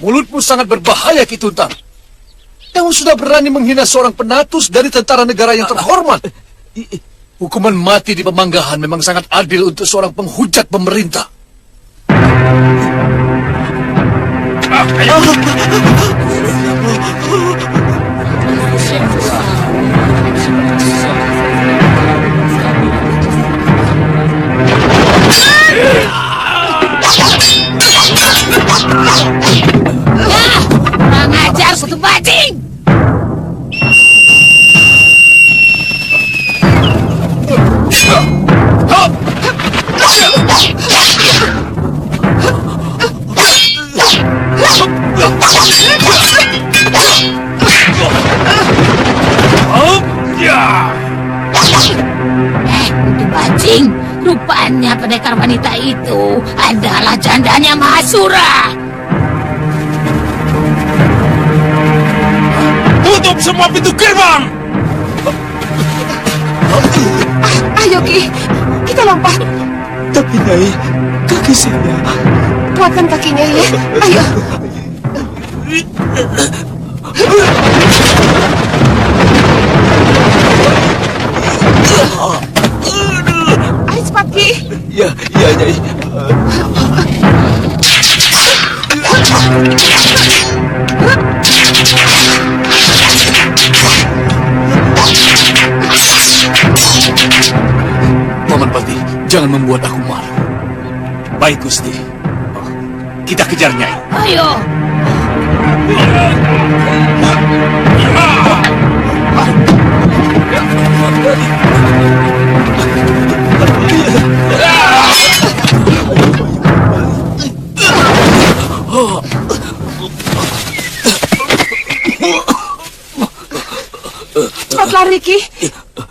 Mulutmu sangat berbahaya, Ki Tuntang. Kamu sudah berani menghina seorang penatus dari tentara negara yang terhormat. Hukuman mati di Pemanggahan memang sangat adil untuk seorang penghujat pemerintah. Kurang ajar, kutu bajing! Kutu bajing, rupanya pendekar wanita itu adalah jandanya Mahasura. Tutup semua pintu gerbang! Ayo, Ki. Kita lompat. Tapi, Nyai, kaki saya... Kuatkan kakinya ya. Ayo. Ayo cepat, Ki. Ya, Nyai. Paman Pati, jangan membuat aku malu. Baik, Gusti. Kita kejar Nyai. Ayo. Cepat lari, Ki.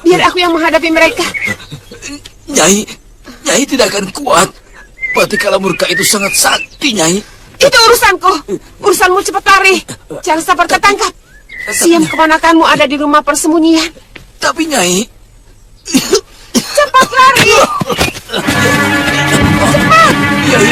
Biar aku yang menghadapi mereka. Nyai tidak akan kuat. Patikala murka itu sangat sakti, Nyai. Itu urusanku. Urusanmu cepat lari. Jangan sampai tertangkap. Siam keponakanmu ada di rumah persembunyian. Tapi, Nyai... Cepat lari. Cepat. Iya.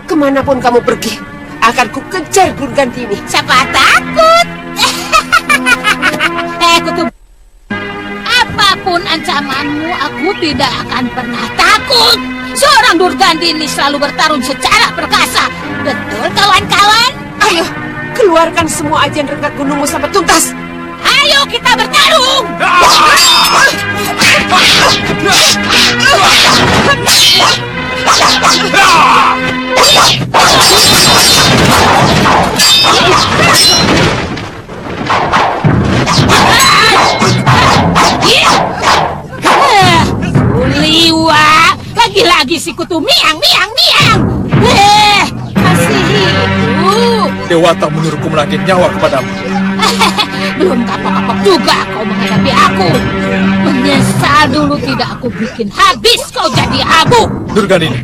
Kemanapun kamu pergi, akan ku kejar Durgandini. Siapa takut? Kutu. Apapun ancamanmu, aku tidak akan pernah takut. Seorang Durgandini selalu bertarung secara perkasa. Betul, kawan-kawan? Ayo, keluarkan semua ajian renggat gunungmu sampai tuntas. Ayo kita bertarung! Liwa, lagi-lagi si kutu miang. Masih hidup. Dewata menyuruhku melangit nyawa kepadamu. Belum kapok-kapok juga kau menghadapi aku. Menyesal dulu tidak aku bikin habis kau jadi abu. Durgandini,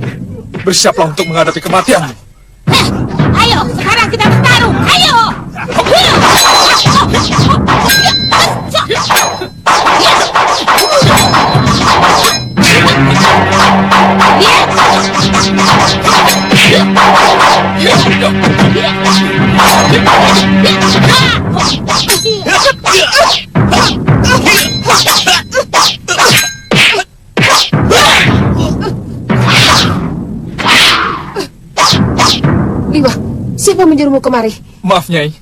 bersiaplah untuk menghadapi kematian. Ayo, sekarang kita bertarung. Ayo. Liwa, siapa menyuruhmu kemari? Maaf, Nyai.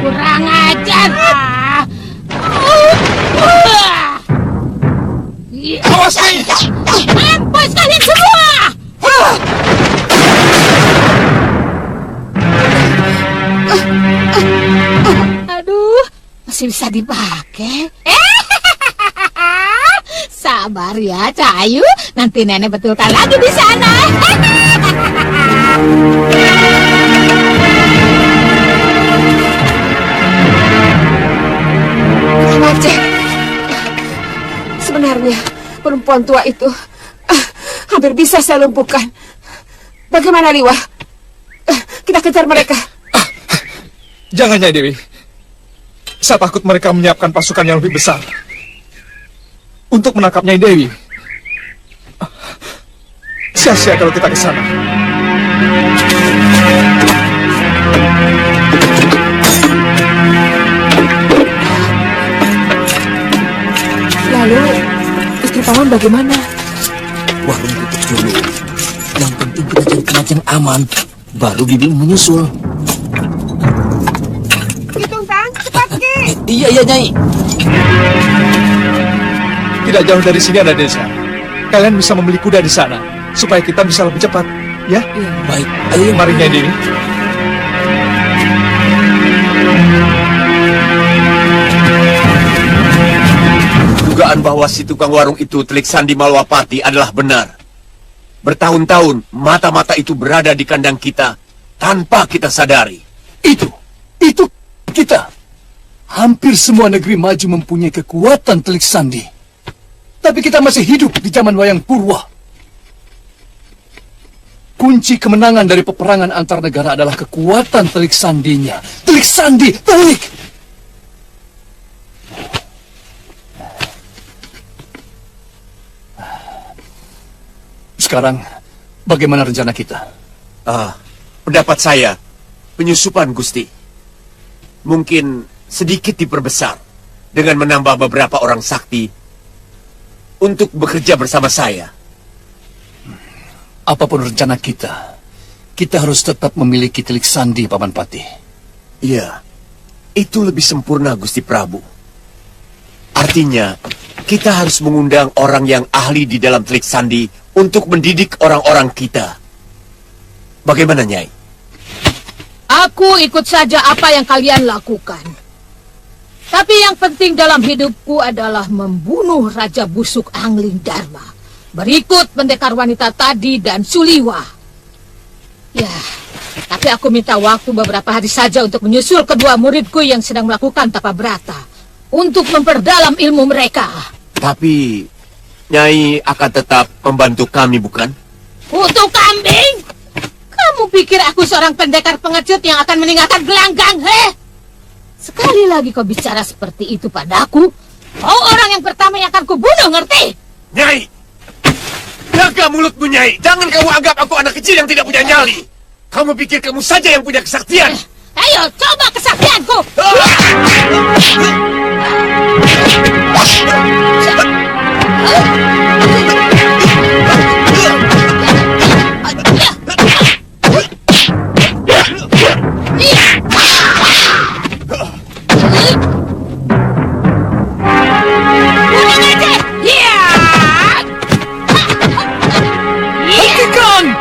Kurang ajar. Awas, Nyai! Mampus kalian semua! Aduh, masih bisa dipakai. Sabar ya, Cahayu. Nanti nenek betulkan lagi di sana. pohon tua itu. Hampir bisa saya lumpuhkan. Bagaimana, Liwa? Kita kejar mereka. Jangan, Nyai Dewi. Saya takut mereka menyiapkan pasukan yang lebih besar untuk menangkap Nyai Dewi. Sia-sia kalau kita ke sana. Lalu, istri paman bagaimana? Warung tutup dulu. Yang penting kita cari tempat yang aman. Baru Bibi menyusul. Hitung Tang, cepat Ki. Iya, Nyai. Tidak jauh dari sini ada desa. Kalian bisa membeli kuda di sana supaya kita bisa lebih cepat, ya? Baik, ayo Mari, Nyai Dewi. Dugaan bahwa si tukang warung itu Telik Sandi Malwapati adalah benar. Bertahun-tahun mata-mata itu berada di kandang kita tanpa kita sadari. Itu kita. Hampir semua negeri maju mempunyai kekuatan Telik Sandi. Tapi kita masih hidup di zaman wayang purwa. Kunci kemenangan dari peperangan antar negara adalah kekuatan Telik Sandinya. Telik Sandi, Telik! Sekarang, bagaimana rencana kita? Pendapat saya, penyusupan Gusti. Mungkin sedikit diperbesar dengan menambah beberapa orang sakti untuk bekerja bersama saya. Apapun rencana kita harus tetap memiliki Telik Sandi, Paman Patih. Iya, itu lebih sempurna, Gusti Prabu. Artinya, kita harus mengundang orang yang ahli di dalam Telik Sandi untuk mendidik orang-orang kita. Bagaimana, Nyai? Aku ikut saja apa yang kalian lakukan. Tapi yang penting dalam hidupku adalah membunuh Raja Busuk Angling Dharma. Berikut pendekar wanita tadi dan Suliwa. Ya, tapi aku minta waktu beberapa hari saja untuk menyusul kedua muridku yang sedang melakukan tapa brata. Untuk memperdalam ilmu mereka. Tapi Nyai akan tetap membantu kami, bukan? Untuk kambing? Kamu pikir aku seorang pendekar pengecut yang akan meninggalkan gelanggang, he? Sekali lagi kau bicara seperti itu padaku, kau orang yang pertama yang akan kubunuh, ngerti? Nyai! Jaga mulutmu, Nyai! Jangan kamu anggap aku anak kecil yang tidak punya nyali! Kamu pikir kamu saja yang punya kesaktian! Ayo, coba kesaktianku!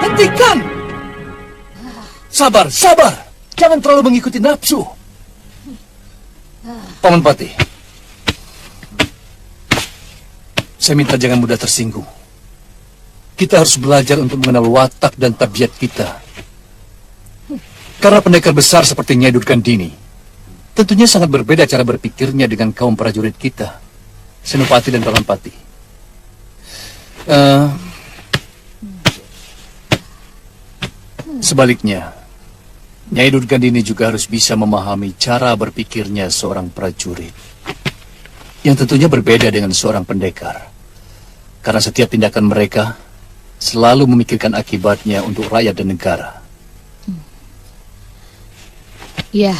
Hentikan! Sabar! Jangan terlalu mengikuti nafsu. Paman Patih, saya minta jangan mudah tersinggung. Kita harus belajar untuk mengenal watak dan tabiat kita. Karena pendekar besar seperti Nyai Durgandini, tentunya sangat berbeda cara berpikirnya dengan kaum prajurit kita, Senopati dan Paman Patih. Sebaliknya, Nyai Durgandini juga harus bisa memahami cara berpikirnya seorang prajurit, yang tentunya berbeda dengan seorang pendekar. Karena setiap tindakan mereka selalu memikirkan akibatnya untuk rakyat dan negara. Ya.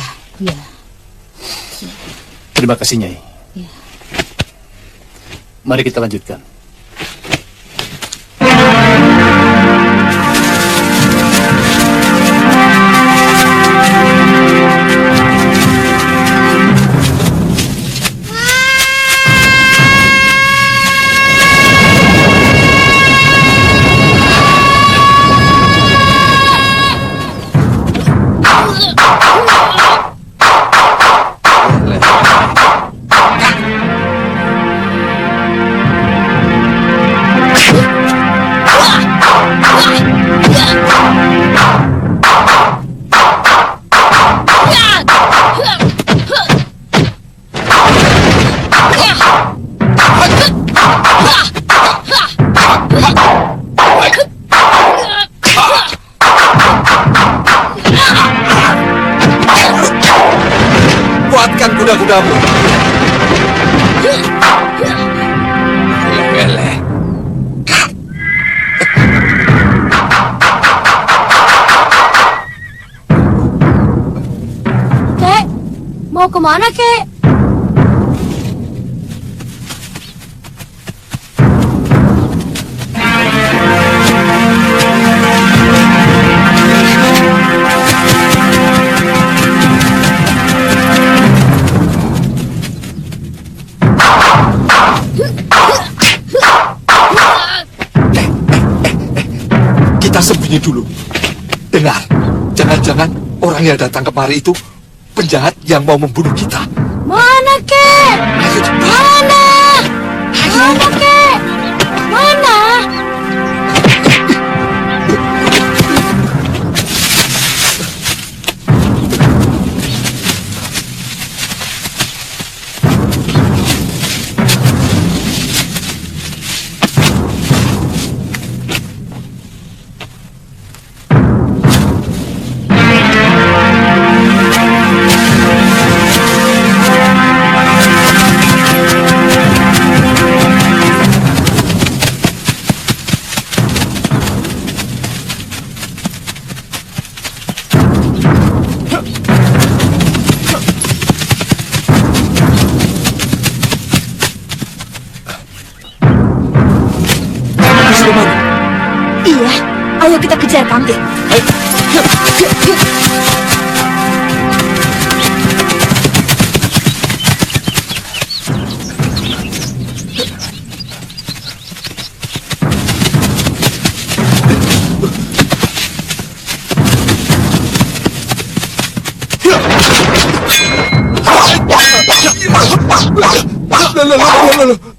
Terima kasih, Nyai. Ya. Mari kita lanjutkan. kuda-kudamu. Leleh. Kek, mau kemana, Kek? Kita sembunyi dulu. Dengar, jangan-jangan orang yang datang kemari itu penjahat yang mau membunuh kita. Mana, Kek? Ayo cepat. Mana? Mana, Kek? Mana? Iya, ayo kita kejar Kamtip.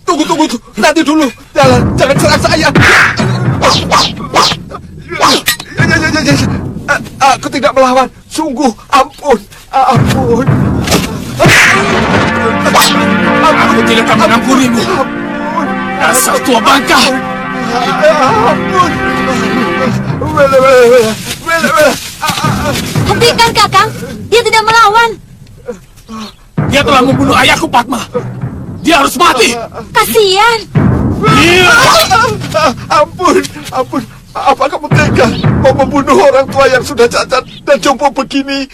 Tunggu. Nanti dulu. Jangan serang saya. Aku tidak melawan. Sungguh, ampun. Ampun. Aku tidak akan mengampunimu. Ampun. Dasar tua bangka. Ampun. Hentikan Kakang, dia tidak melawan. Dia telah membunuh ayahku, Padma. Dia harus mati. Kasihan. Ampun. Apa kamu tega mau membunuh orang tua yang sudah cacat dan jompo begini?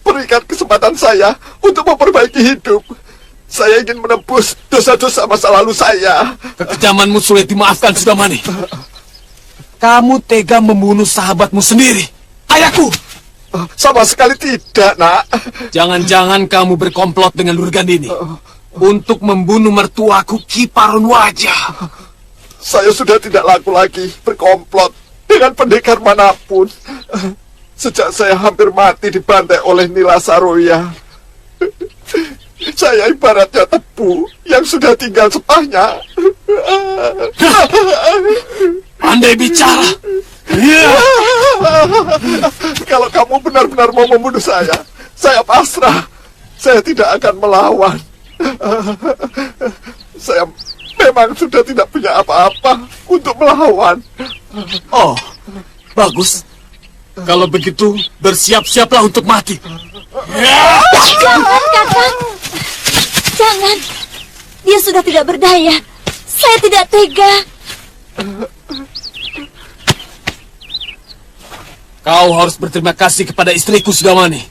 Berikan kesempatan saya untuk memperbaiki hidup. Saya ingin menebus dosa-dosa masa lalu saya. Kekejamanmu sulit dimaafkan, Sudamani. Kamu tega membunuh sahabatmu sendiri, ayahku. Sama sekali tidak, Nak. Jangan-jangan kamu berkomplot dengan Durgandini untuk membunuh mertuaku Ki Paron Wajah. Saya sudah tidak laku lagi berkomplot dengan pendekar manapun. Sejak saya hampir mati dibantai oleh Nila Saroya. Saya ibaratnya tebu yang sudah tinggal sepahnya. Pandai bicara. Kalau kamu benar-benar mau membunuh saya pasrah. Saya tidak akan melawan. Saya memang sudah tidak punya apa-apa untuk melawan. Oh, bagus. Kalau begitu, bersiap-siaplah untuk mati. Jangan Kakang. Jangan. Dia sudah tidak berdaya. Saya tidak tega. Kau harus berterima kasih kepada istriku, Sudamani.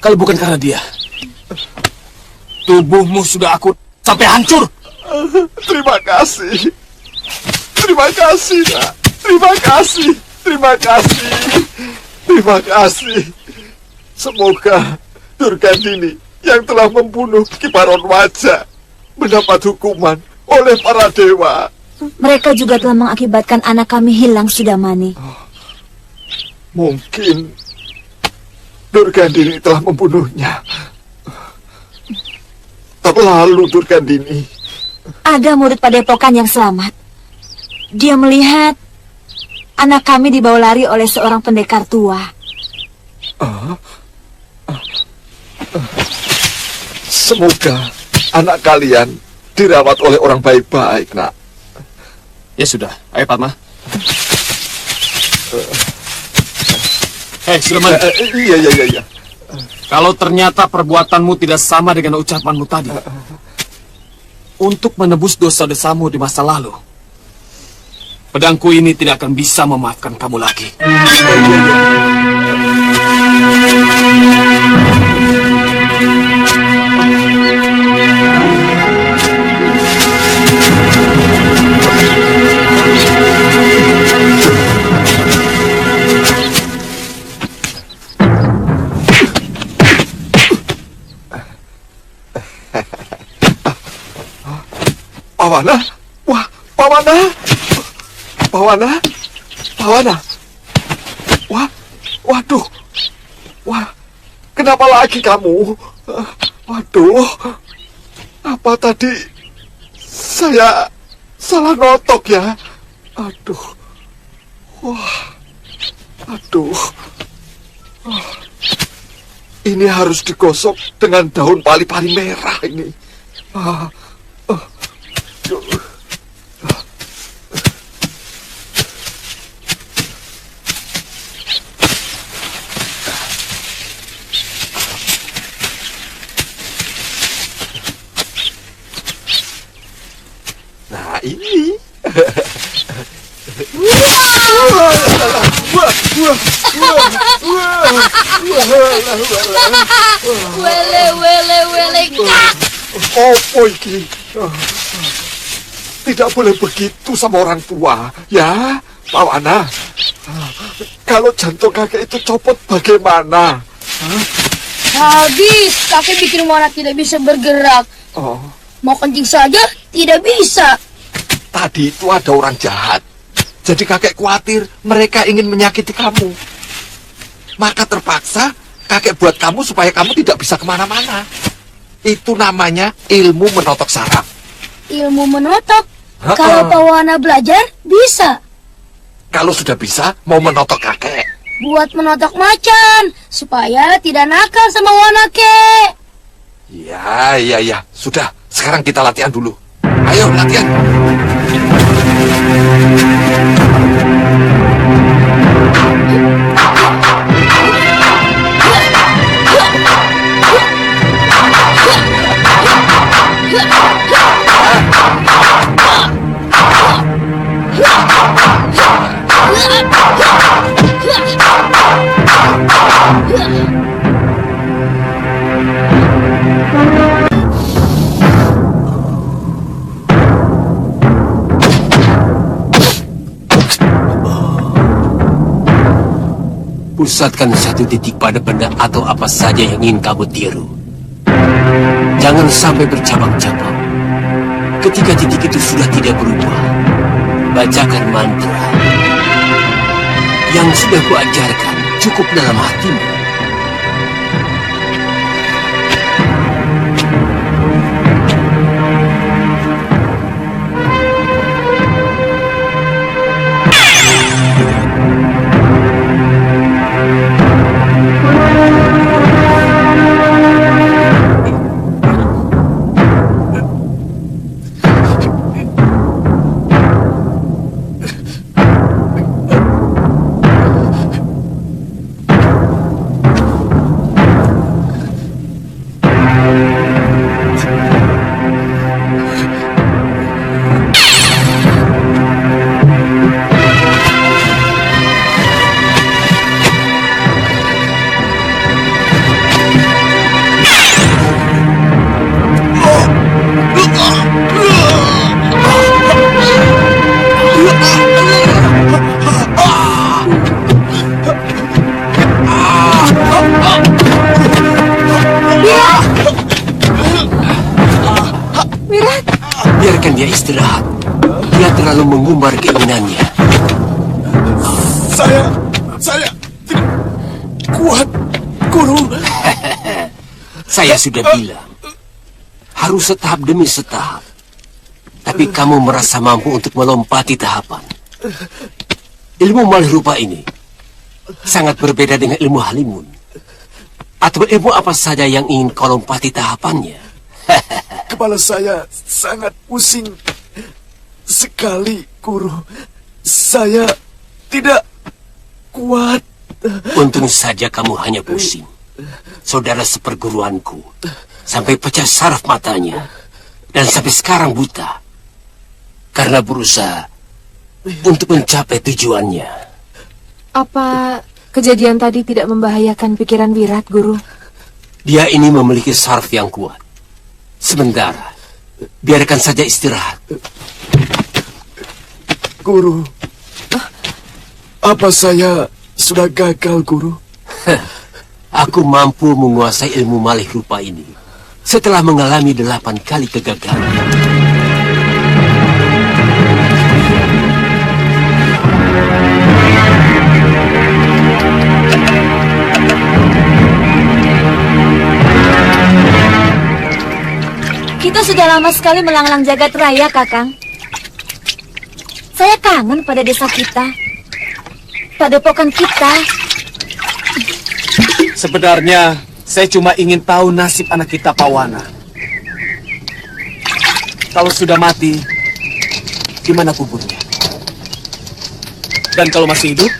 Kalau bukan karena dia, tubuhmu sudah aku sampai hancur. Terima kasih. Terima kasih, Nak. Terima kasih. Terima kasih. Terima kasih. Semoga Durgandini yang telah membunuh Ki Paron Wajah mendapat hukuman oleh para dewa. Mereka juga telah mengakibatkan anak kami hilang, Sudamani. Mungkin Durgandini telah membunuhnya. Lalu Durgandini, Ada murid padepokan yang selamat. Dia melihat anak kami dibawa lari oleh seorang pendekar tua. semoga anak kalian dirawat oleh orang baik-baik, Nak. Ya sudah, ayo Padma. Hei, Sudamani. Iya. Kalau ternyata perbuatanmu tidak sama dengan ucapanmu tadi, untuk menebus dosa-dosamu di masa lalu, pedangku ini tidak akan bisa memaafkan kamu lagi. Pawana? Wah, Pawana! Pawana? Pawana? Wah, waduh. Wah, kenapa lagi kamu? Waduh. Apa tadi saya salah notok ya? Aduh. Wah. Aduh. Ini harus digosok dengan daun pali-pali merah ini. Nah, ini. Wele. Opo iki? Tidak boleh begitu sama orang tua, ya, Pawana. Kalau jantung kakek itu copot bagaimana? Habis, kakek bikin Wana tidak bisa bergerak. Oh, Mau kencing saja, tidak bisa. tadi itu ada orang jahat. Jadi kakek khawatir mereka ingin menyakiti kamu. Maka terpaksa kakek buat kamu supaya kamu tidak bisa kemana-mana. Itu namanya ilmu menotok saraf. Ilmu menotok. Ha-ha. Kalau Pak Wana belajar, bisa. Kalau sudah bisa, mau menotok kakek. Buat menotok macan, supaya tidak nakal sama Wana, kek. Ya. Sudah, sekarang kita latihan dulu. Ayo, latihan. Pusatkan satu titik pada benda atau apa saja yang ingin kamu tiru. Jangan sampai bercabang-cabang. Ketika titik itu sudah tidak berubah, bacakan mantra. Yang sudah kuajarkan cukup dalam hatimu. Biarkan dia istirahat. Dia terlalu mengumbar keinginannya. Saya tidak kuat, Guru. Saya sudah bilang, harus setahap demi setahap. Tapi kamu merasa mampu untuk melompati tahapan. Ilmu malih rupa ini sangat berbeda dengan ilmu halimun. Atau ilmu apa saja yang ingin kau lompati tahapannya. Kepala saya sangat pusing sekali, Guru. Saya tidak kuat. Untung saja kamu hanya pusing. saudara seperguruanku, sampai pecah saraf matanya, dan sampai sekarang buta, karena berusaha untuk mencapai tujuannya. Apa kejadian tadi tidak membahayakan pikiran Wirat, Guru? Dia ini memiliki saraf yang kuat. Sementara, biarkan saja istirahat. Guru, apa saya sudah gagal, Guru? Aku mampu menguasai ilmu malih rupa ini setelah mengalami 8 kali kegagalan. Kita sudah lama sekali melanglang jagat raya, Kakang. Saya kangen pada desa kita, padepokan kita. Sebenarnya, saya cuma ingin tahu nasib anak kita, Pawana. Kalau sudah mati, di mana kuburnya? Dan kalau masih hidup,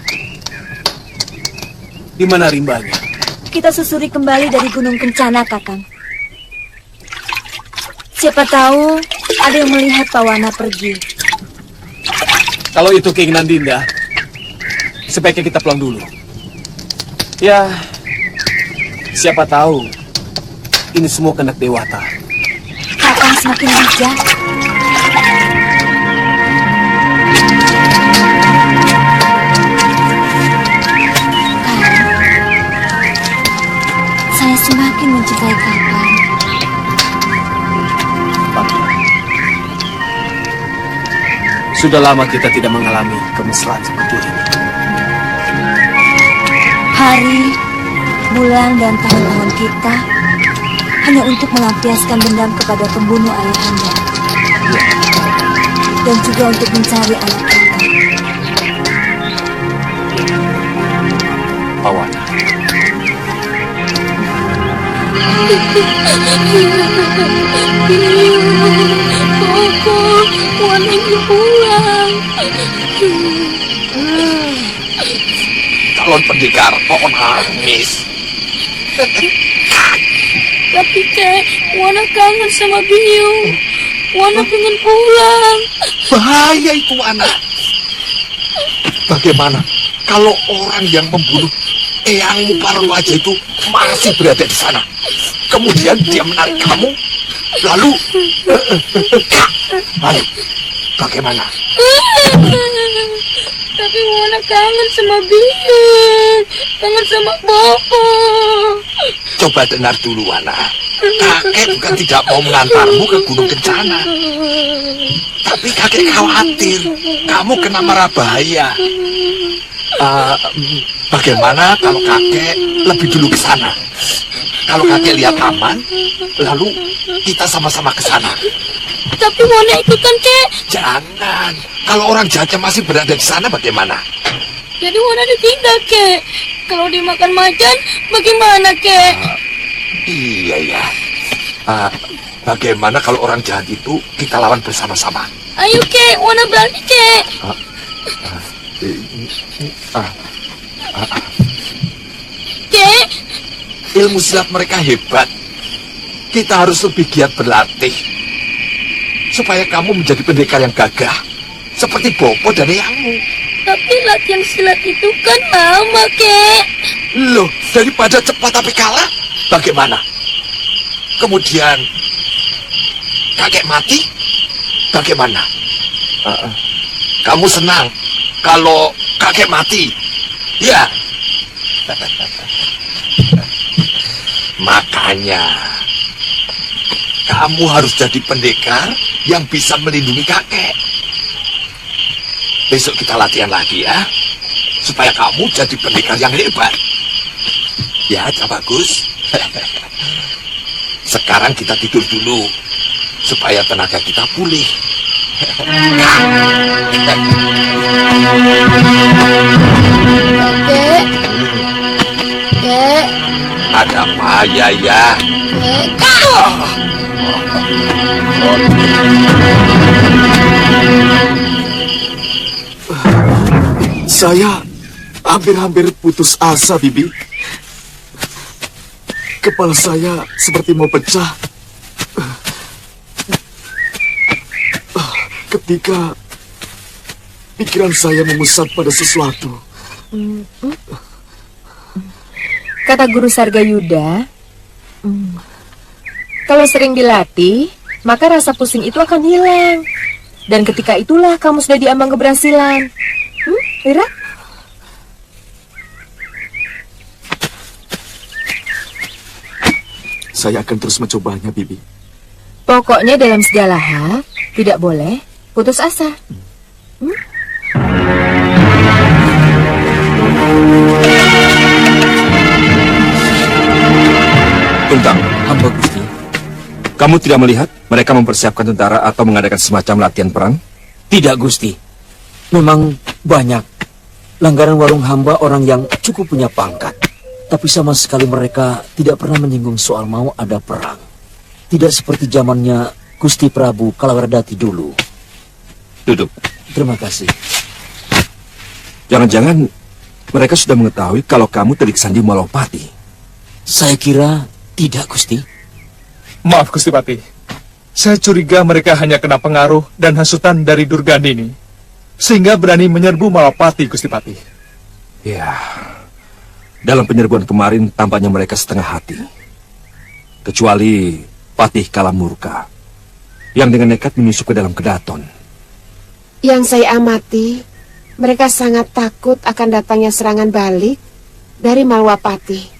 di mana rimbanya? Kita susuri kembali dari Gunung Kencana, Kakang. Siapa tahu ada yang melihat Pawana pergi. Kalau itu keinginan Dinda, sebaiknya kita pulang dulu. Ya, siapa tahu ini semua kehendak Dewata. Kakang semakin bijak. Saya semakin mencintai Kakang. Sudah lama kita tidak mengalami kemesraan seperti ini. Hari, bulan, dan tahun-tahun kita hanya untuk melampiaskan dendam kepada pembunuh ayahanda. Dan juga untuk mencari anak kita. Pawana. Wananya pulang. Calon pendekar kok nangis. Tapi Kek, Wana kangen sama Biung. Wana pengen pulang. Bahaya itu anak. Bagaimana kalau orang yang membunuh Eyangmu Parwaja itu masih berada di sana? Kemudian dia menarik kamu, lalu bagaimana? Tapi Wana kangen sama Biung. Kangen sama Bopo. Coba dengar dulu, anak. Kakek bukan tidak mau mengantarmu ke Gunung Kencana. Tapi kakek khawatir kamu kena mara bahaya. Bagaimana kalau kakek lebih dulu ke sana? Kalau kakek lihat aman, lalu kita sama-sama ke sana. Tapi Wana ikutan, Kek. Jangan. Kalau orang jahatnya masih berada di sana, bagaimana? Jadi Wana ditinggal, Kek. Kalau dimakan macan, bagaimana, Kek? Iya, ya. Bagaimana kalau orang jahat itu kita lawan bersama-sama? Ayo, Kek. Wana berani, Kek. Kek. Ilmu silat mereka hebat. Kita harus lebih giat berlatih. Supaya kamu menjadi pendekar yang gagah. Seperti Bopo dan Eyangmu. Tapi latihan silat itu kan lama, Kek. Loh, daripada cepat tapi kalah, bagaimana? Kemudian, kakek mati, bagaimana? Kamu senang kalau kakek mati? Ya. Makanya, kamu harus jadi pendekar yang bisa melindungi kakek. Besok kita latihan lagi ya, supaya kamu jadi pendekar yang hebat. Ya, bagus. Sekarang kita tidur dulu, supaya tenaga kita pulih. Kek. Kek. Ada apa ya? Saya hampir-hampir putus asa, Bibi. Kepala saya seperti mau pecah. Ketika pikiran saya memusat pada sesuatu. Kata guru Sargayuda, kalau sering dilatih, maka rasa pusing itu akan hilang. Dan ketika itulah kamu sudah diambang keberhasilan. Wira? Saya akan terus mencobanya, Bibi. Pokoknya dalam segala hal, tidak boleh putus asa. Tuntang, hamba Gusti. Kamu tidak melihat mereka mempersiapkan tentara atau mengadakan semacam latihan perang? Tidak, Gusti. Memang banyak. Langgaran warung hamba orang yang cukup punya pangkat. Tapi sama sekali mereka tidak pernah menyinggung soal mau ada perang. Tidak seperti zamannya Gusti Prabu Kalawardhati dulu. Duduk. Terima kasih. Jangan-jangan mereka sudah mengetahui kalau kamu telik sandi Malopati. Saya kira tidak, Gusti. Maaf, Gusti Pati. Saya curiga mereka hanya kena pengaruh dan hasutan dari Durgandini, sehingga berani menyerbu Malapati, Gusti Pati. Ya, dalam penyerbuan kemarin tampaknya mereka setengah hati. Kecuali Patih Kalamurka, yang dengan nekat menyusup ke dalam kedaton. Yang saya amati, mereka sangat takut akan datangnya serangan balik dari Malwapati.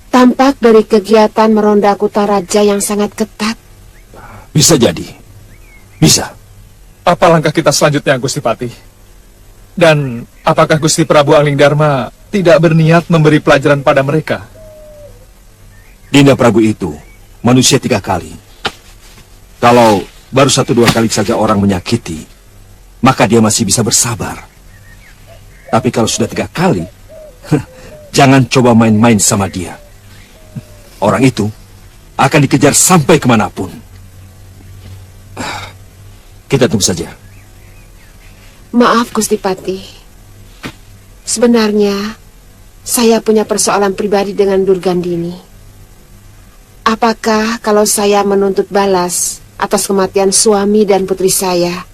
Tampak dari kegiatan meronda Kuta Raja yang sangat ketat. Bisa jadi. Bisa. Apa langkah kita selanjutnya, Gusti Pati? Dan apakah Gusti Prabu Anglingdarma tidak berniat memberi pelajaran pada mereka? Dinda Prabu itu manusia 3 kali. Kalau baru 1-2 kali saja orang menyakiti, maka dia masih bisa bersabar. Tapi kalau sudah 3 kali, jangan coba main-main sama dia. Orang itu akan dikejar sampai kemanapun. Kita tunggu saja. Maaf, Gusti Pati. Sebenarnya, saya punya persoalan pribadi dengan Durgandini. Apakah kalau saya menuntut balas atas kematian suami dan putri saya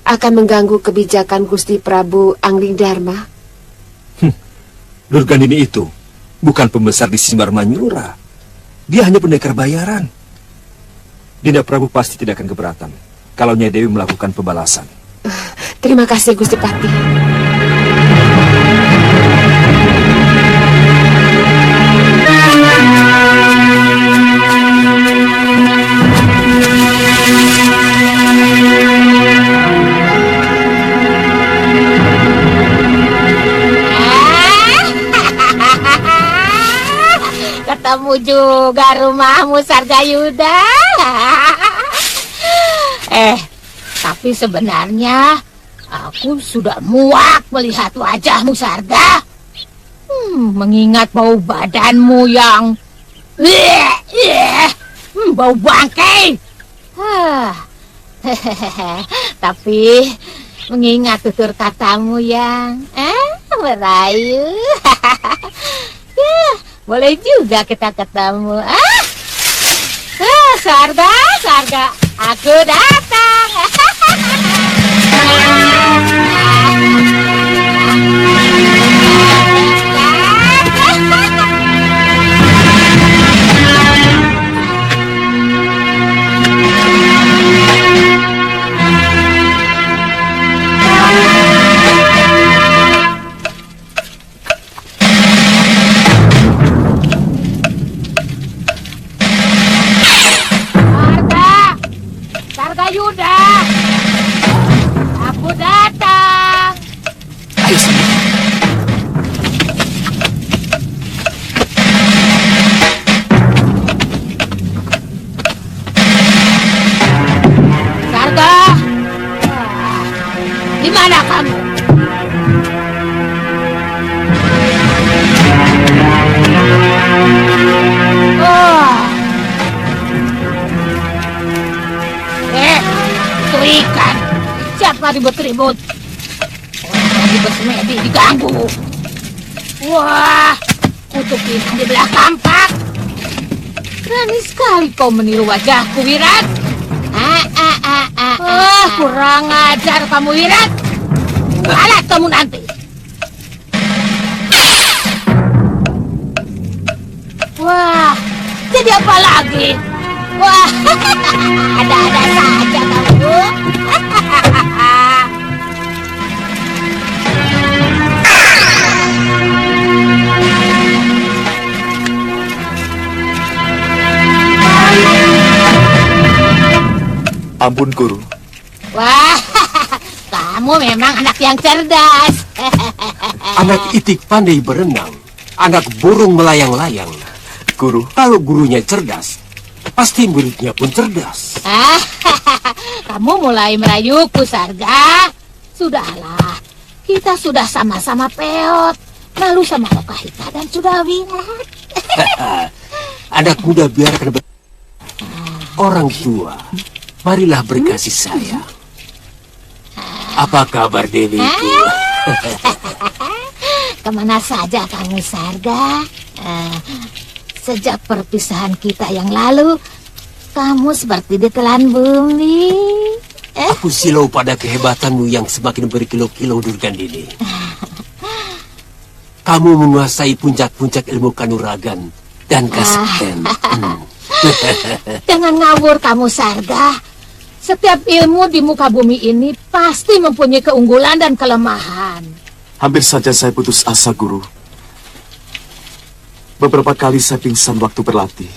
akan mengganggu kebijakan Gusti Prabu Anglingdarma? Durgandini itu bukan pembesar di Simbar Manyura. Dia hanya pendekar bayaran. Dinda Prabu pasti tidak akan keberatan kalau Nyai Dewi melakukan pembalasan. Terima kasih, Gusti Pati. Ketemu juga rumahmu, Sargayuda. Tapi sebenarnya aku sudah muak melihat wajahmu, Sarga. Mengingat bau badanmu yang bau bangkai. Tapi mengingat tutur katamu yang merayu. Boleh juga kita ketemu. Sarga, aku datang. Sargayuda, aku datang. Ayo, Sarga, di mana kamu? Itu ikan. Siapa ribut-ribut? Orang lagi bersemedi diganggu. Wah, kutuk ikan di belah kampak. Berani sekali kau meniru wajahku, Wirat. Kurang ajar kamu, Wirat. Alat kamu nanti. Wah, jadi apa lagi? Wah, ada-ada saja kamu. Ampun, Guru. Wah, kamu memang anak yang cerdas. Anak itik pandai berenang, anak burung melayang-layang. Guru, Kalau gurunya cerdas, pasti muridnya pun cerdas. Kamu mulai merayuku, Sarga. Sudahlah, kita sudah sama-sama peot. Malu sama Lokahita dan sudah Wirat. Anak muda biarkan orang tua. Marilah berkasih sayang. Apa kabar Dewiku? Kemana saja kamu, Sarga? Sejak perpisahan kita yang lalu, kamu seperti ditelan bumi. Aku silau pada kehebatanmu yang semakin berkilo-kilo, Durgandini. Kamu menguasai puncak-puncak ilmu kanuragan dan kaseten. Jangan ngawur kamu, Sarga. Setiap ilmu di muka bumi ini pasti mempunyai keunggulan dan kelemahan. hampir saja saya putus asa, Guru. Beberapa kali saya pingsan waktu berlatih.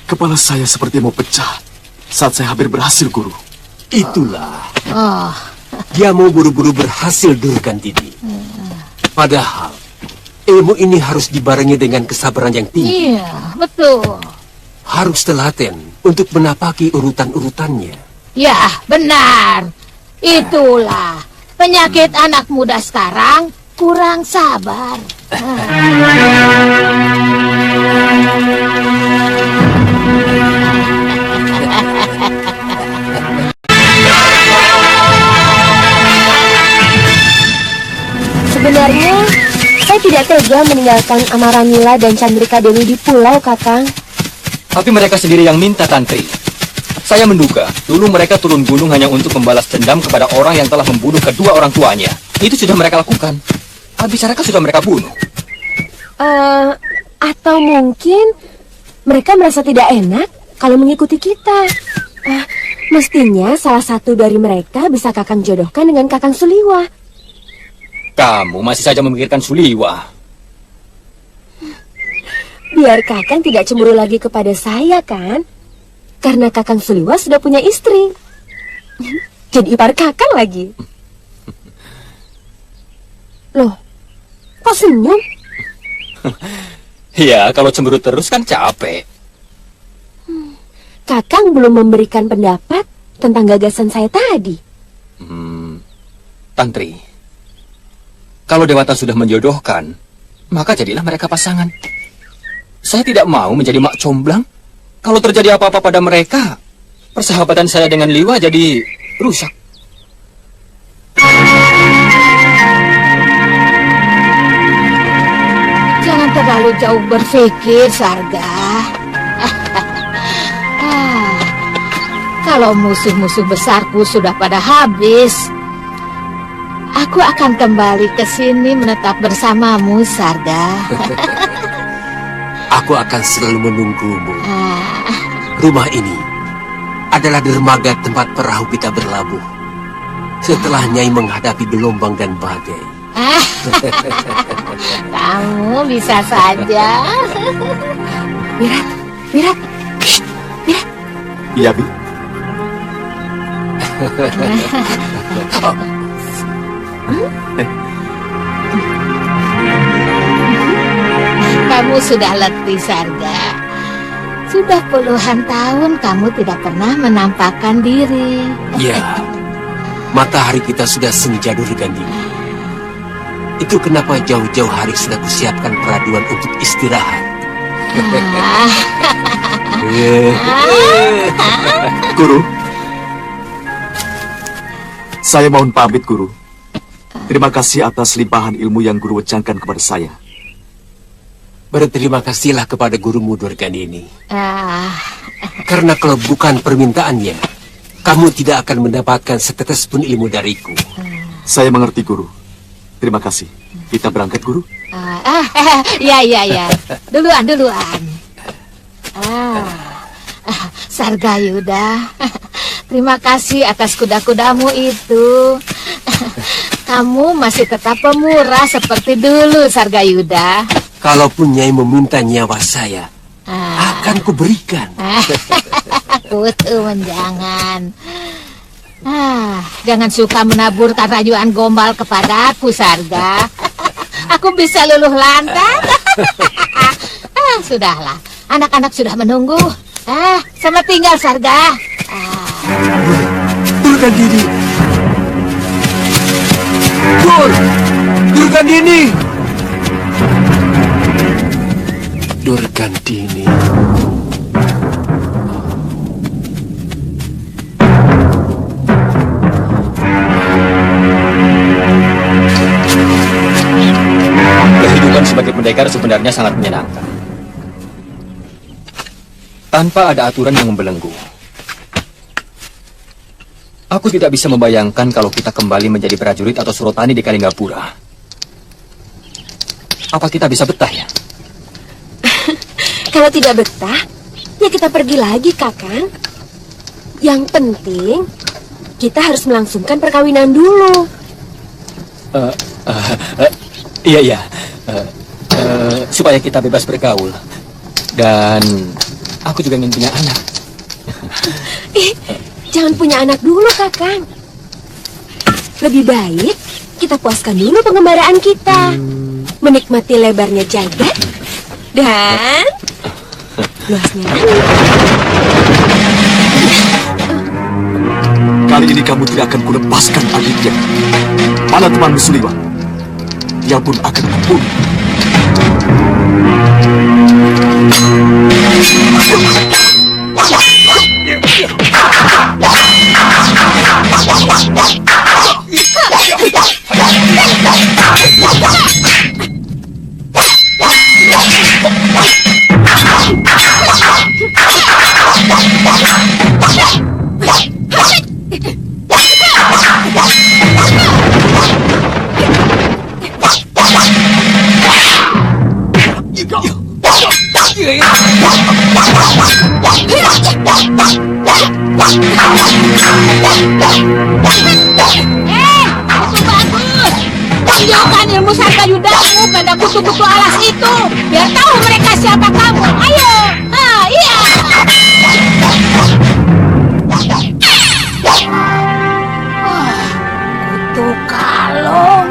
Kepala saya seperti mau pecah saat saya hampir berhasil, Guru. Itulah. Oh, Dia mau buru-buru berhasil, Durgandini. Padahal ilmu ini harus dibarengi dengan kesabaran yang tinggi. iya, betul. Harus telaten untuk menapaki urutan-urutannya. Ya, benar. Itulah penyakit anak muda sekarang, kurang sabar. Sebenarnya, saya tidak tega meninggalkan Amaranila dan Chandrika Dewi di pulau, Kakang. Tapi mereka sendiri yang minta, Tantri. Saya menduga, dulu mereka turun gunung hanya untuk membalas dendam kepada orang yang telah membunuh kedua orang tuanya. Itu sudah mereka lakukan. Abisaraka sudah mereka bunuh. Atau mungkin mereka merasa tidak enak kalau mengikuti kita. Mestinya salah satu dari mereka bisa Kakang jodohkan dengan Kakang Suliwa. Kamu masih saja memikirkan Suliwa. Biar Kakang tidak cemburu lagi kepada saya, kan? Karena Kakang Suliwa sudah punya istri. Jadi ipar Kakang lagi. Loh, kok senyum? Ya, kalau cemburu terus kan capek. Kakang belum memberikan pendapat tentang gagasan saya tadi. Tantri, kalau Dewata sudah menjodohkan, maka jadilah mereka pasangan. Saya tidak mau menjadi mak comblang. Kalau terjadi apa-apa pada mereka, persahabatan saya dengan Liwa jadi rusak. Jangan terlalu jauh berpikir, Sarga. Kalau musuh-musuh besarku sudah pada habis, aku akan kembali ke sini menetap bersamamu, Sarga. Aku akan selalu menunggumu. Rumah ini adalah dermaga tempat perahu kita berlabuh. Setelah Nyai menghadapi gelombang dan badai. Kamu bisa saja. Wirat, Wirat. Shh, Wirat. Iya, Bi. Kamu sudah letih, Sarga. Sudah puluhan tahun kamu tidak pernah menampakkan diri. Ya, matahari kita sudah senja, Durgandini. Itu kenapa jauh-jauh hari sudah kusiapkan peraduan untuk istirahat. Guru, saya mohon pamit, Guru. Terima kasih atas limpahan ilmu yang Guru wecangkan kepada saya. Berterima kasihlah kepada gurumu Durganini. Ah, Karena kalau bukan permintaannya, kamu tidak akan mendapatkan setetes pun ilmu dariku. Saya mengerti, Guru. Terima kasih. Kita berangkat, Guru. ya. Duluan. Sargayuda, terima kasih atas kuda-kudamu itu. Kamu masih tetap pemurah seperti dulu, Sargayuda. Kalaupun Nyai meminta nyawa saya, akan kuberikan. Kutu menjangan. Jangan suka menaburkan rayuan gombal kepadaku, Sarga. Aku bisa luluh lantak. Sudahlah, anak-anak sudah menunggu. Selamat tinggal, Sarga. Durgandini. Durgandini. Durgandini. Kehidupan sebagai pendekar sebenarnya sangat menyenangkan. Tanpa ada aturan yang membelenggu. Aku tidak bisa membayangkan kalau kita kembali menjadi prajurit atau surotani di Kalinggapura. Apa kita bisa betah ya? Kalau tidak betah, ya kita pergi lagi, Kakang. Yang penting, kita harus melangsungkan perkawinan dulu. Iya. Supaya kita bebas bergaul. Dan aku juga ingin punya anak. Jangan punya anak dulu, Kakang. Lebih baik kita puaskan dulu pengembaraan kita. Menikmati lebarnya jagat dan luasnya langit. Kali ini kamu tidak akan kulepaskan adiknya. Mana temanmu Suliwan? Dia pun akan kubunuh. Tunjukkan ilmu Sargayudamu pada kutu-kutu alas itu, biar tahu mereka siapa kamu. Ayo, iya. Kutu kalung.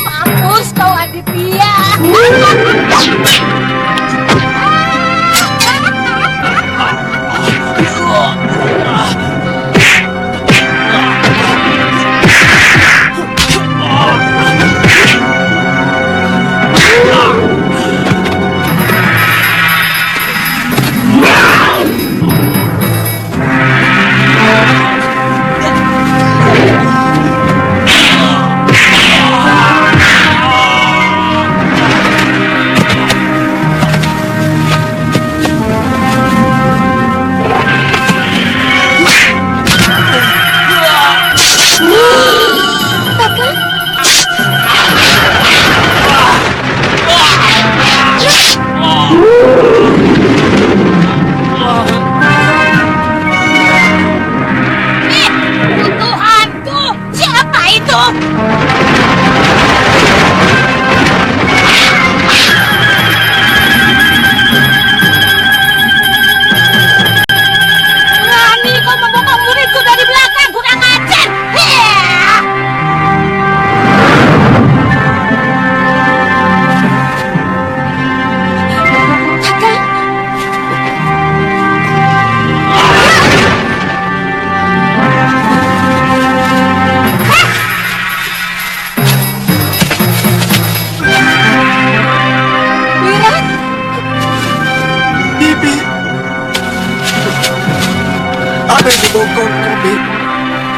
Mampus kau Aditya.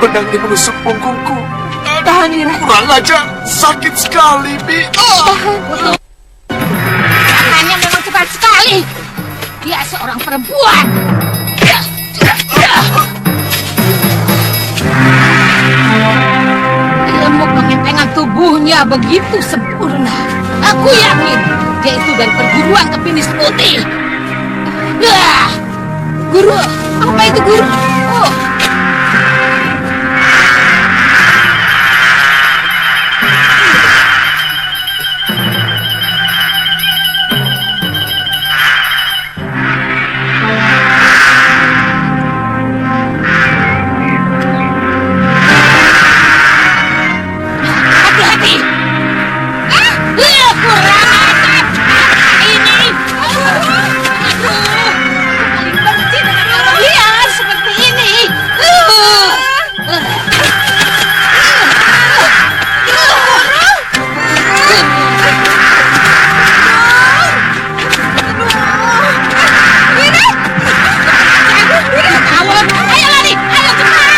Benangnya menusuk punggungku. Tahan, Wira. Kurang ajar, sakit sekali, Bi. Tangannya memang cepat sekali. Dia seorang perempuan. Ilmu pengentengan tubuhnya begitu sempurna. Aku yakin dia itu dari perguruan Kepinis Putih. Guru, apa itu guru? Oh. Hati-hati. Kurang ajar. Ini. Paling benci dengan orang liar seperti ini. Ayo lari, ayo cepat.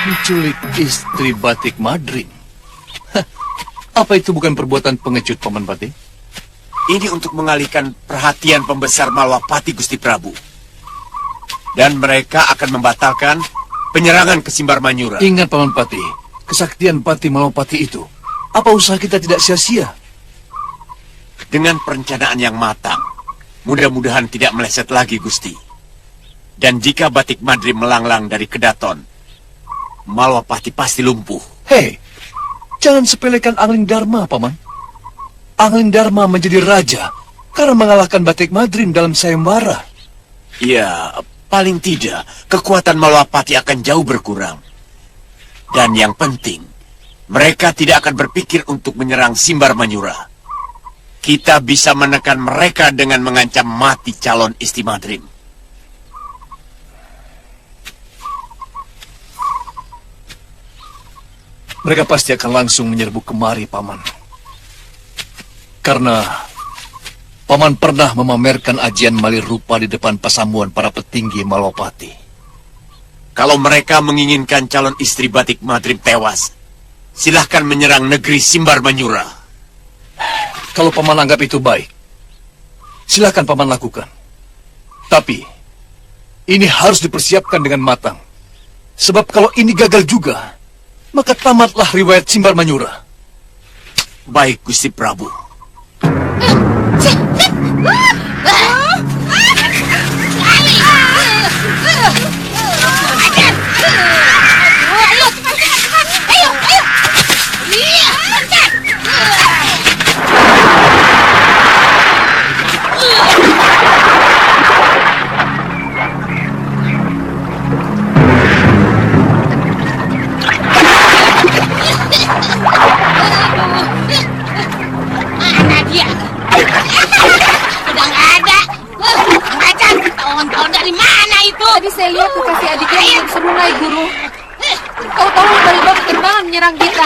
Menculik istri Batik Madrim. Hah, apa itu bukan perbuatan pengecut, Paman Pati? Ini untuk mengalihkan perhatian pembesar Malwapati, Gusti Prabu. Dan mereka akan membatalkan penyerangan ke Simbar Manyura. Ingat, Paman Pati, kesaktian Pati Malwapati itu. Apa usaha kita tidak sia-sia? Dengan perencanaan yang matang, mudah-mudahan tidak meleset lagi, Gusti. Dan jika Batik Madrim melanglang dari Kedaton, Malwapati pasti lumpuh. Hei, jangan sepelekan Angling Dharma, Paman. Angling Dharma menjadi raja karena mengalahkan Batik Madrim dalam sayembara. Ya, paling tidak, kekuatan Malwapati akan jauh berkurang. Dan yang penting, mereka tidak akan berpikir untuk menyerang Simbar Manyura. Kita bisa menekan mereka dengan mengancam mati calon istri Madrim. Mereka pasti akan langsung menyerbu kemari, Paman. Karena Paman pernah memamerkan ajian Mali Rupa di depan pasamuan para petinggi Malwapati. Kalau mereka menginginkan calon istri Batik Madrim tewas, silahkan menyerang negeri Simbar Manyura. Kalau Paman anggap itu baik, silahkan Paman lakukan. Tapi, ini harus dipersiapkan dengan matang. Sebab kalau ini gagal juga, maka tamatlah riwayat Simbar Manyura. Baik, Gusti Prabu. Tadi saya lihat kekasih adiknya yang serunai, Guru. Tahu-tahu tiba-tiba kekenangan menyerang kita.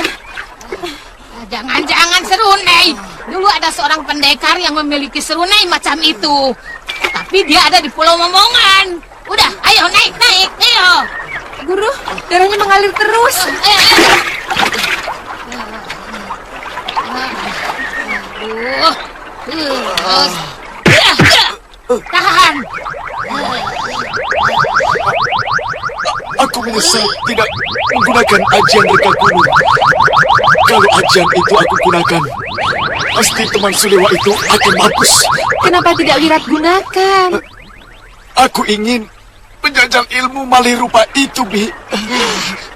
Jangan-jangan serunai. Dulu ada seorang pendekar yang memiliki serunai macam itu. Tapi dia ada di Pulau Momongan. Udah, ayo naik, ayo. Guru, darahnya mengalir terus. Tahan. Aku menyesal tidak menggunakan ajian Reka Gunung. Kalau ajian itu aku gunakan, pasti teman Sulewa itu akan mampus. Kenapa tidak Wirat gunakan? Aku ingin menjajal ilmu Mali Rupa itu, Bi.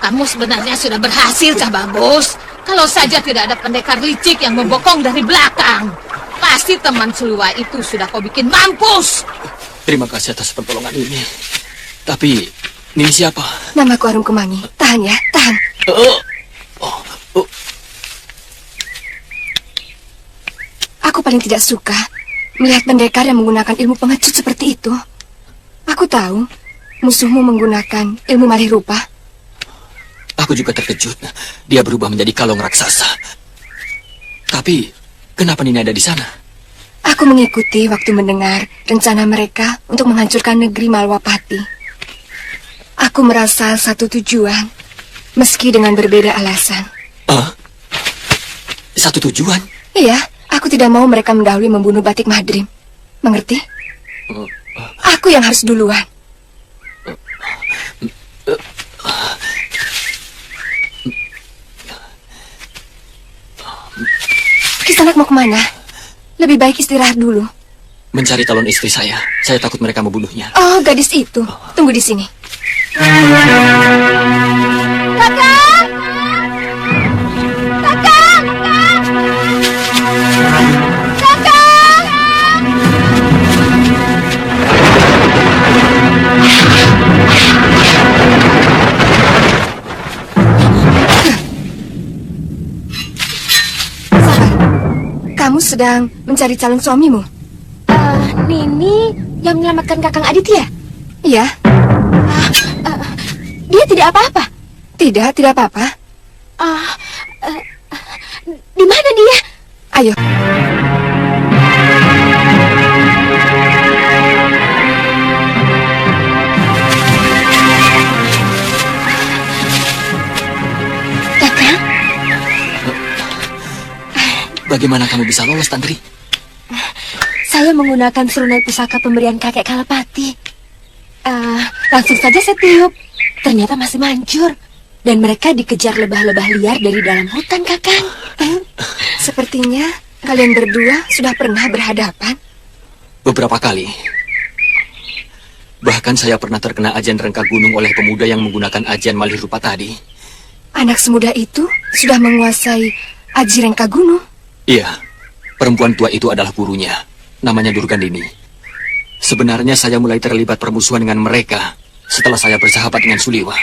Kamu sebenarnya sudah berhasil, Cah Babus. Kalau saja tidak ada pendekar licik yang membokong dari belakang, pasti teman Sulewa itu sudah kau bikin mampus. Terima kasih atas pertolongan ini. Tapi, ini siapa? Namaku Arum Kemangi. Tahan ya, tahan. Aku paling tidak suka melihat pendekar yang menggunakan ilmu pengecut seperti itu. Aku tahu musuhmu menggunakan ilmu malih rupa. Aku juga terkejut. Dia berubah menjadi kalong raksasa. Tapi, kenapa Nini ada di sana? Aku mengikuti waktu mendengar rencana mereka untuk menghancurkan negeri Malwapati. Aku merasa satu tujuan, meski dengan berbeda alasan. Satu tujuan? Iya, aku tidak mau mereka mendahului membunuh Batik Madrim. Mengerti? Aku yang harus duluan. Kisanak mau kemana? Lebih baik istirahat dulu. Mencari calon istri saya. Saya takut mereka membunuhnya. Oh, gadis itu. Tunggu di sini. Kakak! Kakak! Kakak! Kamu sedang mencari calon suamimu? Nini yang menyelamatkan Kakang Aditya? Iya. Dia tidak apa-apa? Tidak apa-apa. Di mana dia? Ayo. Kakang? Bagaimana kamu bisa lolos, Tantri? Saya menggunakan serunan pusaka pemberian kakek Kalapati. Langsung saja saya tiup. Ternyata masih manjur. Dan mereka dikejar lebah-lebah liar dari dalam hutan, Kakang. Sepertinya kalian berdua sudah pernah berhadapan. Beberapa kali. Bahkan saya pernah terkena ajian rengka gunung oleh pemuda yang menggunakan ajian malih rupa tadi. Anak semuda itu sudah menguasai aji rengka gunung. Iya, perempuan tua itu adalah gurunya. Namanya Durgandini. Sebenarnya saya mulai terlibat permusuhan dengan mereka setelah saya bersahabat dengan Suliwa,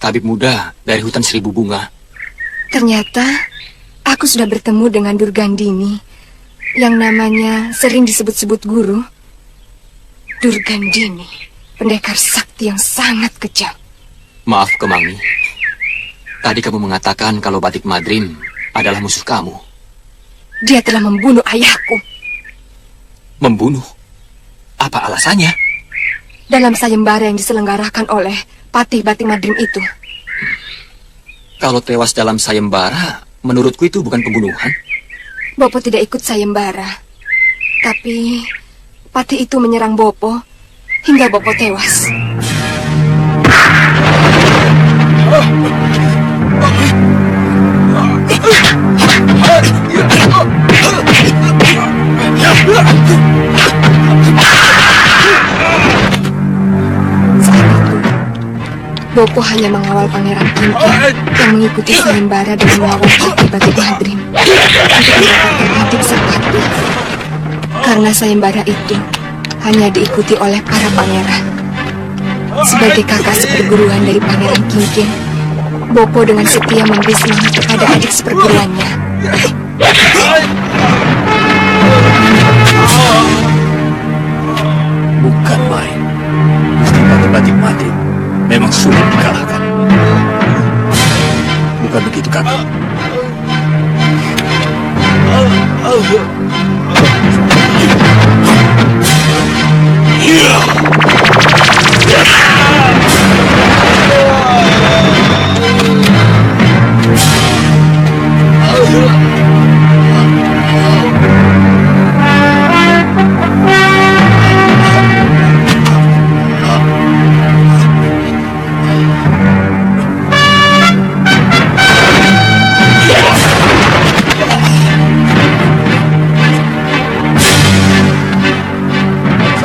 tabib muda dari hutan Seribu Bunga. Ternyata aku sudah bertemu dengan Durgandini yang namanya sering disebut-sebut guru. Durgandini, pendekar sakti yang sangat kejam. Maaf, Kemangi. Tadi kamu mengatakan kalau Batik Madrim adalah musuh kamu. Dia telah membunuh ayahku. Membunuh? Apa alasannya? Dalam sayembara yang diselenggarakan oleh Patih Batik Madrim itu. Kalau tewas dalam sayembara, menurutku itu bukan pembunuhan. Bopo tidak ikut sayembara. Tapi Patih itu menyerang Bopo hingga Bopo tewas. Bopo hanya mengawal Pangeran Kinkin yang mengikuti sayembara dengan melawan Patih Batik Madrim untuk mendapatkan adik sang Patih. Karena sayembara itu hanya diikuti oleh para pangeran. Sebagai kakak seperguruan dari Pangeran Kinkin, Bopo dengan setia memberi semangat kepada adik seperguruannya. Bukan main. Gusti Batik Madrim memang sulit dikalahkan. Bukan begitu, kakak?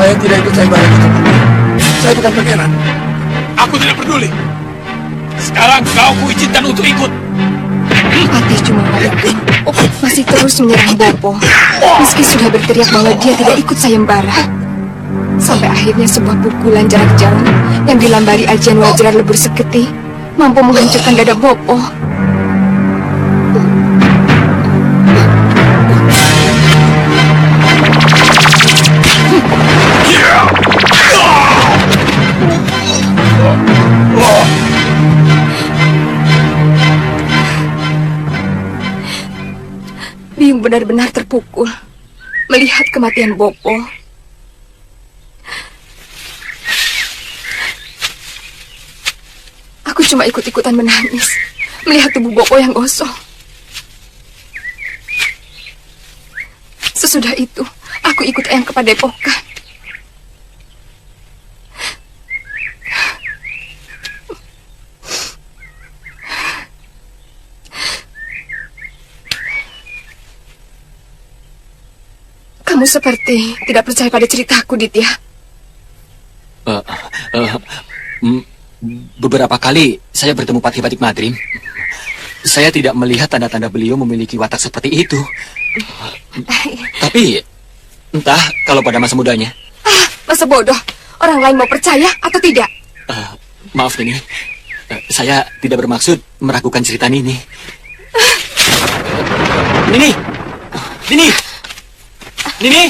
Saya tidak ikut sayembara itu. Saya bukan pangeran. Aku tidak peduli. Sekarang kau kuizinkan untuk ikut. Patih cuma masih terus menyerang Bopo, meski sudah berteriak bahwa dia tidak ikut sayembara. Sampai akhirnya sebuah pukulan jarak jauh yang dilambari ajian wajra lebur seketi mampu menghancurkan dada Bopo. Biung benar-benar terpukul. melihat kematian Bopo. Aku cuma ikut-ikutan menangis melihat tubuh Bopo yang gosong. Sesudah itu, aku ikut Eyang ke padepokan. Kamu seperti tidak percaya pada ceritaku, Ditya. Beberapa kali saya bertemu Patih Batik Madrim. Saya tidak melihat tanda-tanda beliau memiliki watak seperti itu. Tapi entah kalau pada masa mudanya. Masa bodoh. Orang lain mau percaya atau tidak? Maaf Nini, saya tidak bermaksud meragukan cerita Nini. Nini! Nini! Nini!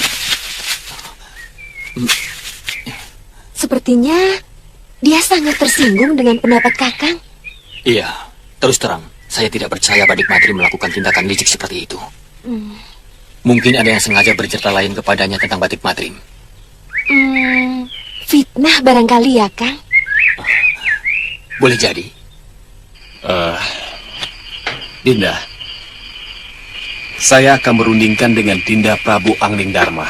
Sepertinya dia sangat tersinggung dengan pendapat Kakang. Iya, terus terang, saya tidak percaya Badik Madrim melakukan tindakan licik seperti itu. Mungkin ada yang sengaja bercerita lain kepadanya tentang Badik Madrim. Fitnah barangkali ya, Kang? Boleh jadi. Dinda, saya akan merundingkan dengan Dinda Prabu Angling Dharma.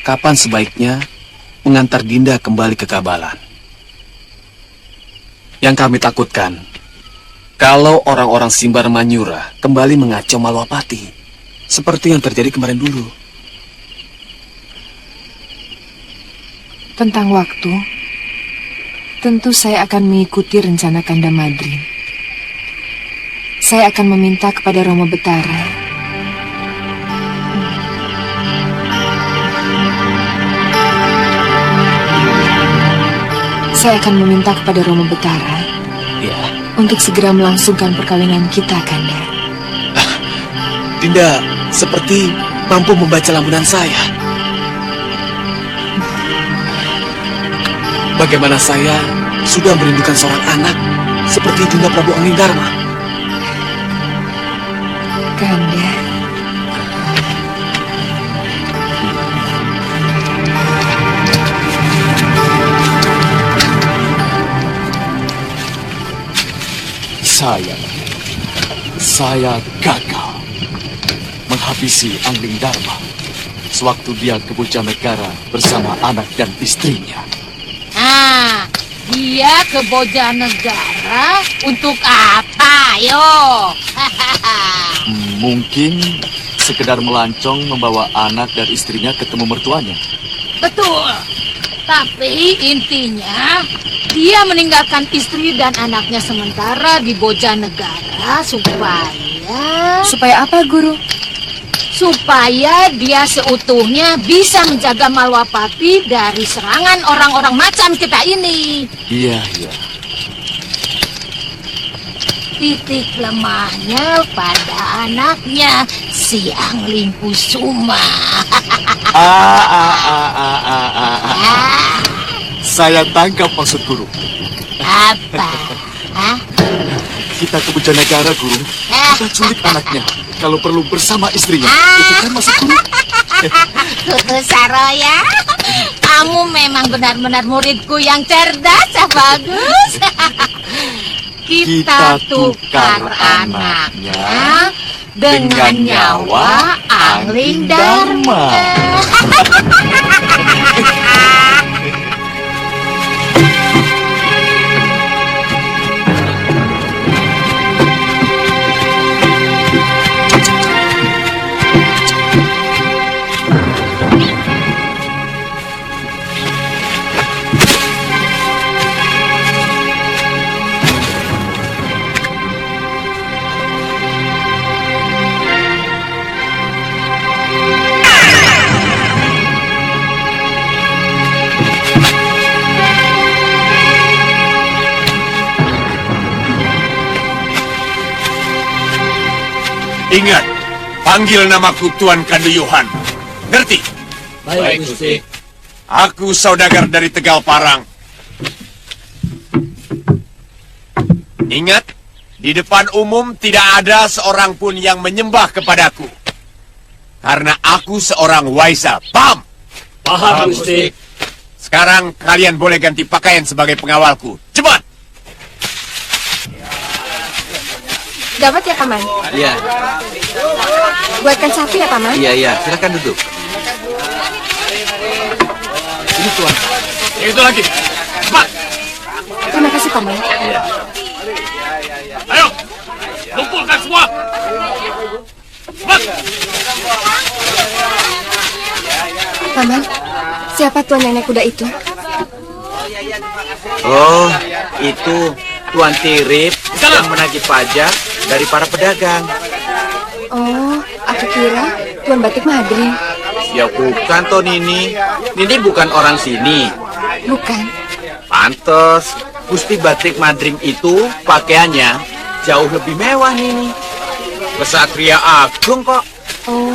Kapan sebaiknya mengantar Dinda kembali ke Kabalan? Yang kami takutkan, kalau orang-orang Simbar Manyura kembali mengacau Malwapati, seperti yang terjadi kemarin dulu. Tentang waktu, tentu saya akan mengikuti rencana Kanda Madrim. Saya akan meminta kepada Romo Betara. Saya akan meminta kepada Romo Betara untuk segera melangsungkan perkawinan kita, Kanda. Dinda seperti mampu membaca lambunan saya. Bagaimana saya sudah merindukan seorang anak seperti Dinda Prabu Angling Dharma. Kanda. Saya gagal menghabisi Angling Dharma sewaktu dia ke Bojanegara bersama anak dan istrinya. Dia ke Bojanegara untuk apa, yo? Mungkin sekedar melancong membawa anak dan istrinya ketemu mertuanya. Betul. Tapi intinya dia meninggalkan istri dan anaknya sementara di Bojanegara supaya apa, Guru? Supaya dia seutuhnya bisa menjaga Malwapati dari serangan orang-orang macam kita ini. Iya. Titik lemahnya pada anaknya, si Angling Kusuma. Saya tangkap maksud Guru. Apa? Kita ke Bojanegara, Guru. Kita culik anaknya. Kalau perlu bersama istrinya. Itu kan maksud Guru. Saroya, kamu memang benar-benar muridku yang cerdas, bagus. Kita tukar anaknya dengan nyawa Angling Dharma. Ingat, panggil namaku Tuan Kanduyuhan. Ngerti? Baik, Gusti. Aku saudagar dari Tegal Parang. Ingat, di depan umum tidak ada seorang pun yang menyembah kepadaku. Karena aku seorang Waisa. Paham? Paham, Gusti. Sekarang kalian boleh ganti pakaian sebagai pengawalku. Cepat! Dapat ya, Paman? Iya, Buatkan satu ya, Paman? iya. Silakan duduk. Ini Tuan. Itu lagi. Cepat. Terima kasih, Paman. Ayo. Kumpulkan semua. Cepat. Paman, siapa tuan yang naik kuda itu? Oh, itu Tuan Tirip yang menagih pajak dari para pedagang. Oh, aku kira Tuan Batik Madrim. Ya bukan toh Nini. Nini bukan orang sini. Bukan. Pantes, Gusti Batik Madrim itu pakaiannya jauh lebih mewah Nini. Kesatria agung kok. Oh.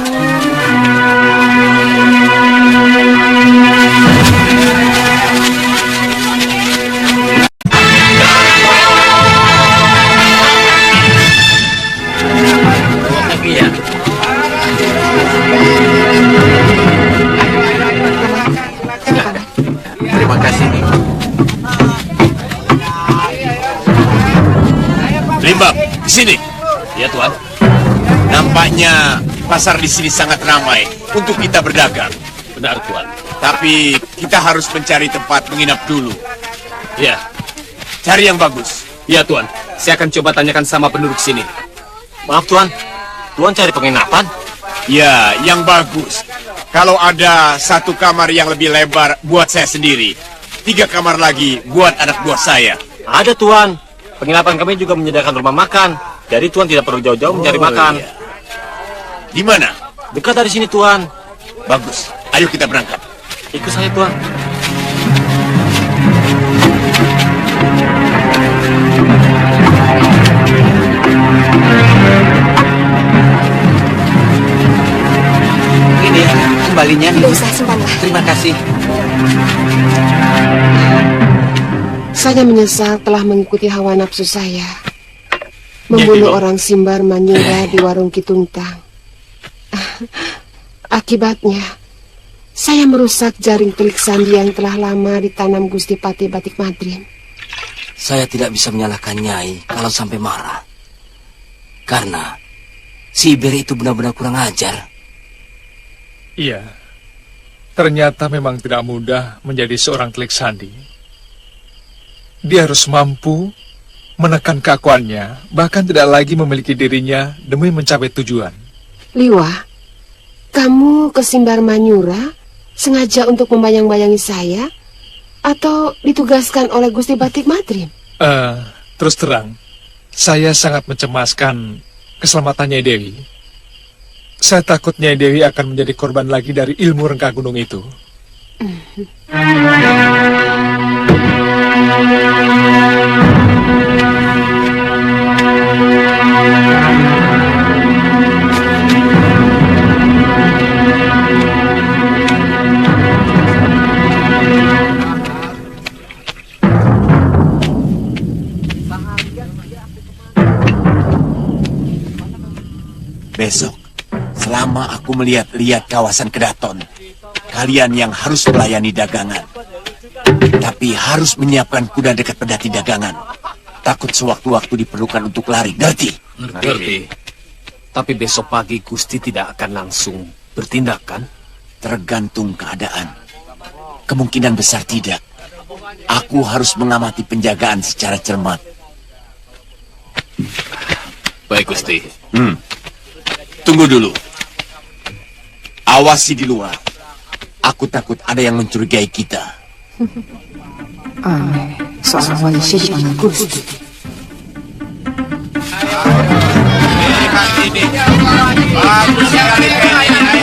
Iya. Terima kasih nih. Limbang, di sini. Ya, Tuan. Nampaknya pasar di sini sangat ramai untuk kita berdagang. Benar, Tuan. Tapi kita harus mencari tempat menginap dulu. Ya. Cari yang bagus. Ya, Tuan. Saya akan coba tanyakan sama penduduk sini. Maaf, Tuan. Tuan cari penginapan? Ya, yang bagus. Kalau ada satu kamar yang lebih lebar buat saya sendiri, 3 kamar lagi buat anak buah saya. Ada, Tuan. Penginapan kami juga menyediakan rumah makan. Jadi Tuan tidak perlu jauh-jauh mencari makan. Iya. Di mana? Dekat dari sini, Tuan. Bagus. Ayo kita berangkat. Ikut saya, Tuan. Ini kembalinya Tidak usah, simpanlah. Terima kasih. Saya menyesal telah mengikuti hawa nafsu saya. Membunuh orang Simbar Manyura di warung Kitungtang. Akibatnya, saya merusak jaring telik sandi yang telah lama ditanam Gusti Pati Batik Madrim. Saya tidak bisa menyalahkan Nyai kalau sampai marah. Karena si Iberi itu benar-benar kurang ajar. Iya, ternyata memang tidak mudah menjadi seorang telik sandi. Dia harus mampu menekan keakuannya, bahkan tidak lagi memiliki dirinya demi mencapai tujuan. Liwa, kamu ke Simbar Manyura sengaja untuk membayang-bayangi saya atau ditugaskan oleh Gusti Batik Madrim? Terus terang, saya sangat mencemaskan keselamatannya Dewi. Saya takut Nyai Dewi akan menjadi korban lagi dari ilmu rengka gunung itu. Besok, selama aku melihat-lihat kawasan Kedaton, kalian yang harus melayani dagangan. Tapi harus menyiapkan kuda dekat pedati dagangan. Takut sewaktu-waktu diperlukan untuk lari, ngerti? Ngerti. Tapi besok pagi Gusti tidak akan langsung bertindak, kan? Tergantung keadaan. Kemungkinan besar tidak. Aku harus mengamati penjagaan secara cermat. Baik, Gusti. Tunggu dulu. Awasi di luar. Aku takut ada yang mencurigai kita. Aneh, seorang Waisya dipanggil Gusti. Lihat ini. Bagus sekali.